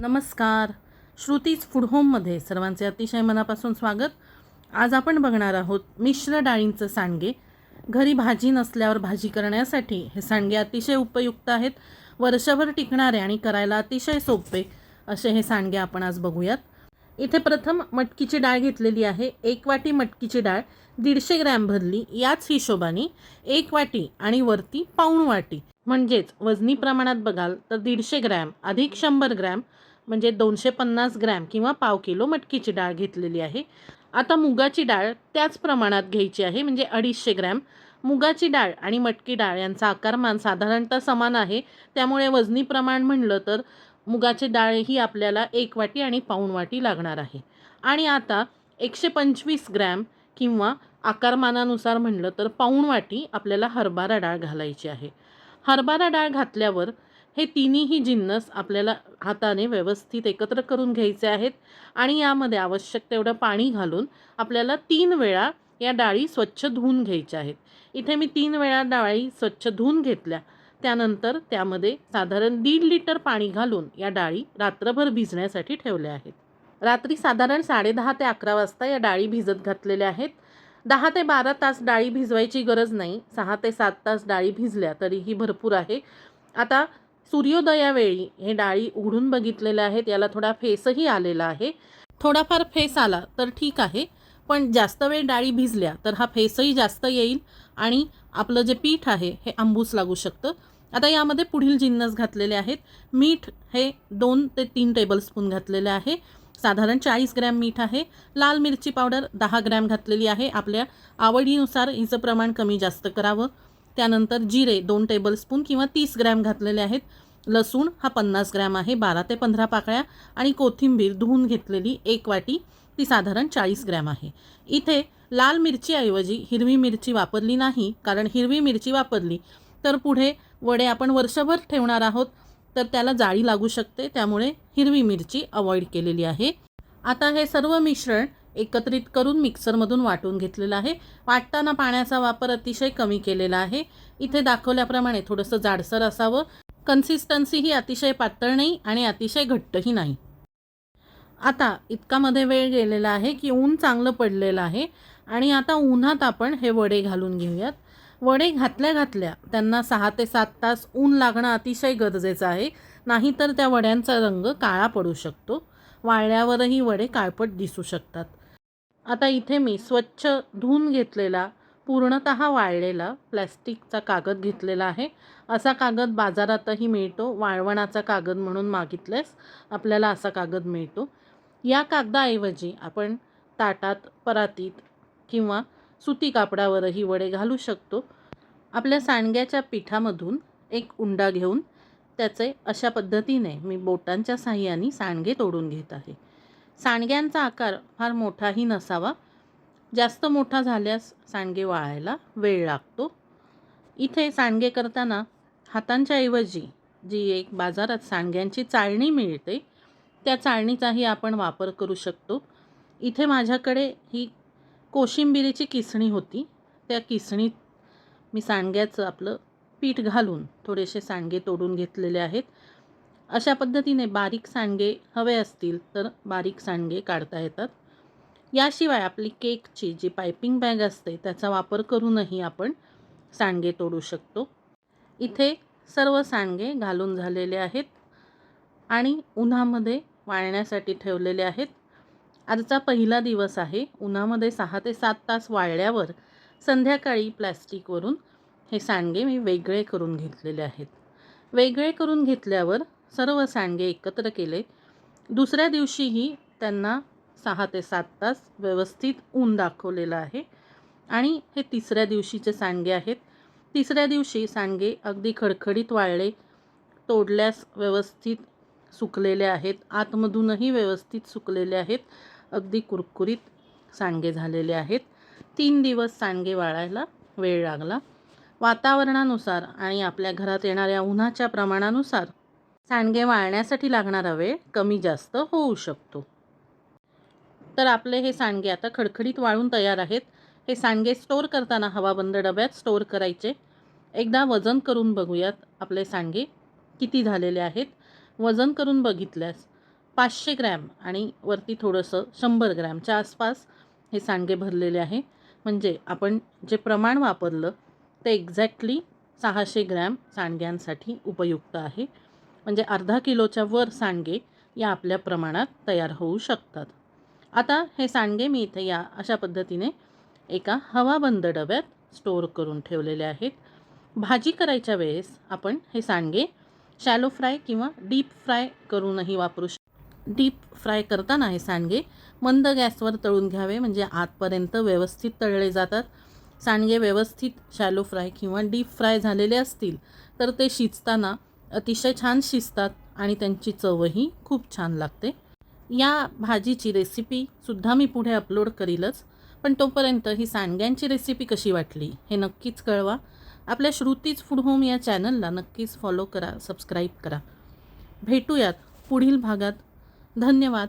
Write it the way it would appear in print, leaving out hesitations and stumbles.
नमस्कार. श्रुतीज फूड होममध्ये सर्वांचे अतिशय मनापासून स्वागत. आज आपण बघणार आहोत मिश्र डाळींचं सांडगे. घरी भाजी नसल्यावर भाजी करण्यासाठी हे सांडगे अतिशय उपयुक्त आहेत. वर्षभर टिकणारे आणि करायला अतिशय सोपे असे हे सांडगे आपण आज बघूयात. इथे प्रथम मटकीची डाळ घेतलेली आहे. 1 वाटी मटकीची डाळ 150 ग्रॅम भरली. याच हिशोबाने 1 वाटी आणि वरती पाऊण वाटी म्हणजेच वजनी प्रमाणात बघाल तर 150 ग्रॅम अधिक 100 ग्रॅम म्हणजे 250 ग्रॅम किंवा पाव किलो मटकीची डाळ घेतलेली आहे. आता मुगाची डाळ त्याच प्रमाणात घ्यायची आहे, म्हणजे 250 ग्रॅम. मुगाची डाळ आणि मटकी डाळ यांचा आकारमान साधारणतः समान आहे, त्यामुळे वजनी प्रमाण म्हणलं तर मुगाची डाळ ही आपल्याला 1 वाटी आणि पाऊण वाटी लागणार आहे. आणि आता 125 ग्रॅम किंवा आकारमानानुसार म्हणलं तर पाऊण वाटी आपल्याला हरभरा डाळ घालायची आहे. हरभरा डाळ घातल्यावर हे तिन्ही जिन्नस आपल्याला हाताने व्यवस्थित एकत्र करून घ्यायचे आहेत आणि यामध्ये आवश्यक तेवढं पाणी घालून आपल्याला 3 वेळा या डाळी स्वच्छ धुवून घ्यायच्या आहेत. इथे मी 3 वेळा डाळी स्वच्छ धुवून घेतल्या. त्यानंतर त्यामध्ये साधारण 1.5 लिटर पाणी घालून या डाळी रात्रभर भिजण्यासाठी ठेवल्या आहेत. रात्री साधारण 10:30 ते 11 वाजता या डाळी भिजत घातलेल्या आहेत. 10 ते 12 तास डाळी भिजवायची गरज नाही. 6 ते 7 तास डाळी भिजल्या तरीही भरपूर आहे. आता सूर्योदयावेळी हे डाळी उघडून बघितलेल्या आहेत. याला थोडा फेसही आलेला आहे. थोडाफार फेस आला तर ठीक आहे, पण जास्त वेळ डाळी भिजल्या तर हा फेसही जास्त येईल आणि आपलं जे पीठ आहे हे आंबूस लागू शकतं. आता यामध्ये पुढील जिन्नस घातलेले आहेत. मीठ हे 2 ते 3 टेबलस्पून घातलेले आहे. साधारण 40 ग्रॅम मीठ आहे. लाल मिरची पावडर 10 ग्रॅम घातलेली आहे. आपल्या आवडीनुसार हिचं प्रमाण कमी जास्त करावं. त्यानंतर जिरे 2 टेबलस्पून किंवा 30 ग्रॅम घातलेले आहेत. लसूण हा 50 ग्रॅम आहे, 12 ते 15 पाकळ्या. आणि कोथिंबीर धुवून घेतलेली 1 वाटी, ती साधारण 40 ग्रॅम आहे. इथे लाल मिरचीऐवजी हिरवी मिरची वापरली नाही, कारण हिरवी मिरची वापरली तर पुढे वडे आपण वर्षभर ठेवणार आहोत तर त्याला जाळी लागू शकते, त्यामुळे हिरवी मिरची अवॉइड केलेली आहे. आता हे सर्व मिश्रण एकत्रित करून मिक्सरमधून वाटून घेतलेलं आहे. वाटताना पाण्याचा वापर अतिशय कमी केलेला आहे. इथे दाखवल्याप्रमाणे थोडंसं जाडसर असावं. कन्सिस्टन्सी ही अतिशय पातळ नाही आणि अतिशय घट्टही नाही. आता इतकामध्ये वेळ गेलेला आहे की ऊन चांगलं पडलेलं आहे आणि आता उन्हात आपण हे वडे घालून घेऊयात. वडे घातल्या त्यांना 6 ते 7 तास ऊन लागणं अतिशय गरजेचं आहे, नाहीतर त्या वड्यांचा रंग काळा पडू शकतो. वाळल्यावरही वडे काळपट दिसू शकतात. आता इथे मी स्वच्छ धुवून घेतलेला पूर्णतः वाळलेला प्लॅस्टिकचा कागद घेतलेला आहे. असा कागद बाजारातही मिळतो. वाळवणाचा कागद म्हणून मागितल्यास आपल्याला असा कागद मिळतो. या कागदाऐवजी आपण ताटात, परातीत किंवा सुती कापडावरही वडे घालू शकतो. आपल्या सांडग्याच्या पिठामधून एक उंडा घेऊन त्याचे अशा पद्धतीने मी बोटांच्या साहाय्याने सांडगे तोडून घेत आहे. सांडग्यांचा आकार फार मोठाही नसावा. जास्त मोठा झाल्यास सांडगे वाळायला वेळ लागतो. इथे सांडगे करताना हातांच्या ऐवजी जी एक बाजारात सांडग्यांची चाळणी मिळते त्या चाळणीचाही आपण वापर करू शकतो. इथे माझ्याकडे ही कोशिंबिरीची किसणी होती. त्या किसणीत मी सांडग्याचं आपलं पीठ घालून थोडेसे सांडगे तोडून घेतलेले आहेत. अशा पद्धतीने बारीक सांडगे हवे असतील तर बारीक सांडगे काढता येतात. याशिवाय आपली केकची जी पायपिंग बॅग असते त्याचा वापर करूनही आपण सांडगे तोडू शकतो. इथे सर्व सांडगे घालून झालेले आहेत आणि उन्हामध्ये वाळण्यासाठी ठेवलेले आहेत. आजचा पहिला दिवस आहे. उन्हामध्ये 6 ते 7 तास वाळल्यावर संध्याकाळी प्लॅस्टिकवरून हे सांडगे मी वेगळे करून घेतलेले आहेत. वेगळे करून घेतल्यावर सर्व सांडगे एकत्र केले. दुसऱ्या दिवशीही त्यांना 6 ते 7 तास व्यवस्थित ऊन दाखवलेलं आहे आणि हे तिसऱ्या दिवशीचे सांडगे आहेत. तिसऱ्या दिवशी सांडगे अगदी खडखडीत वाळले, तोडल्यास व्यवस्थित सुकलेले आहेत, आतमधूनही व्यवस्थित सुकलेले आहेत, अगदी कुरकुरीत सांडगे झालेले आहेत. 3 दिवस सांडगे वाळायला वेळ लागला. वातावरणानुसार आणि आपल्या घरात येणाऱ्या उन्हाच्या प्रमाणानुसार सांडगे वाळण्यासाठी लागणारा वेळ कमी जास्त होऊ शकतो. तर आपले हे सांडगे आता खडखडीत वाळून तयार आहेत. हे सांडगे स्टोअर करताना हवाबंद डब्यात स्टोअर करायचे. एकदा वजन करून बघूयात आपले सांडगे किती झालेले आहेत. वजन करून बघितल्यास 500 ग्रॅम आणि वरती थोडंसं 100 ग्रॅमच्या आसपास हे सांडगे भरलेले आहे. म्हणजे आपण जे प्रमाण वापरलं ते एक्झॅक्टली 600 ग्रॅम सांडग्यांसाठी उपयुक्त आहे. म्हणजे अर्धा किलोच्या वर सांडगे या आपल्या प्रमाणात तयार होऊ शकतात. आता हे सांडगे मी इथे या अशा पद्धतीने एका हवाबंद डब्यात स्टोअर करून ठेवलेले आहेत. भाजी करायच्या वेळेस आपण हे सांडगे शॅलो फ्राय किंवा डीप फ्राय करूनही वापरू शकतो. डीप फ्राय करताना हे सांडगे मंद गॅसवर तळून घ्यावे, म्हणजे आतपर्यंत व्यवस्थित तळले जातात. सांडगे व्यवस्थित शॅलो फ्राय किंवा डीप फ्राय झालेले असतील तर ते शिजताना अतिशय छान शिजतात आणि त्यांची चवही खूप छान लागते. या भाजीची रेसिपीसुद्धा मी पुढे अपलोड करीलच, पण तोपर्यंत ही सांडग्यांची रेसिपी कशी वाटली हे नक्कीच कळवा. आपल्या श्रुतीज फूड होम या चॅनलला नक्कीच फॉलो करा, सबस्क्राईब करा. भेटूयात पुढील भागात. धन्यवाद.